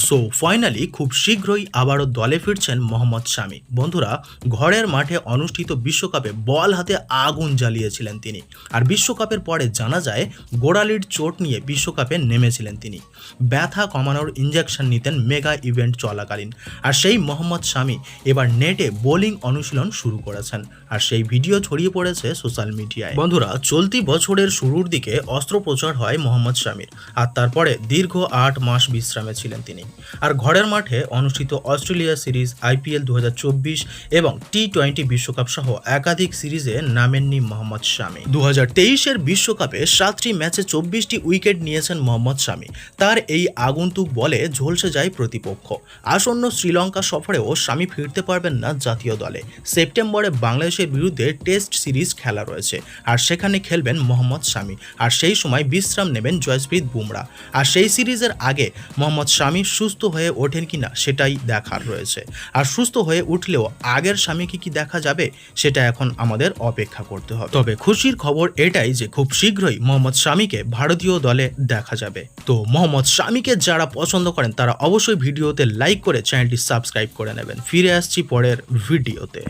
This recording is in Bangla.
সো ফাইনালি খুব শীঘ্রই আবারও দলে ফিরছেন মোহাম্মদ শামি। বন্ধুরা, ঘরের মাঠে অনুষ্ঠিত বিশ্বকাপে বল হাতে আগুন জ্বালিয়েছিলেন তিনি। আর বিশ্বকাপের পরে জানা যায় গোড়ালির চোট নিয়ে বিশ্বকাপে নেমেছিলেন তিনি। ব্যথা কমানোর ইঞ্জেকশন নিতেন মেগা ইভেন্ট চলাকালীন। আর সেই মোহাম্মদ শামি এবার নেটে বোলিং অনুশীলন শুরু করেছেন। আর সেই ভিডিও ছড়িয়ে পড়েছে সোশ্যাল মিডিয়ায়। বন্ধুরা, চলতি বছরের শুরুর দিকে অস্ত্রোপচার হয় মোহাম্মদ শামির। আর তারপরে দীর্ঘ 8 মাস বিশ্রামে ছিলেন তিনি। আর ঘরের মাঠে অনুষ্ঠিত অস্ট্রেলিয়া সিরিজ, IPL 2024 এবং T20 বিশ্বকাপ সহ একাধিক সিরিজে নামেননি মোহাম্মদ শামি। 2023-এর বিশ্বকাপে 7টি ম্যাচে 24টি উইকেট নিয়েছেন মোহাম্মদ শামি। তার এই আগন্তুক বলে ঝলসে যায় প্রতিপক্ষ। আসন্ন শ্রীলঙ্কা সফরেও শামি ফিরতে পারবেন না জাতীয় দলে। সেপ্টেম্বরে বাংলাদেশের বিরুদ্ধে টেস্ট সিরিজ খেলা রয়েছে, আর সেখানে খেলবেন মোহাম্মদ শামি। আর সেই সময় বিশ্রাম নেবেন জসপ্রীত বুমরা। আর সেই সিরিজের আগে মোহাম্মদ শামি সুস্থ হয়ে ওঠেন কিনা সেটাই দেখার রয়েছে। আর সুস্থ হয়ে উঠলেও আগের স্বামীকে কি দেখা যাবে সেটা এখন আমাদের অপেক্ষা করতে হবে। তবে খুশির খবর এটাই যে খুব শীঘ্রই মোহাম্মদ শামিকে ভারতীয় দলে দেখা যাবে। তো মোহাম্মদ শামিকে যারা পছন্দ করেন তারা অবশ্যই ভিডিওতে লাইক করে চ্যানেলটি সাবস্ক্রাইব করে নেবেন। ফিরে আসছি পরের ভিডিওতে।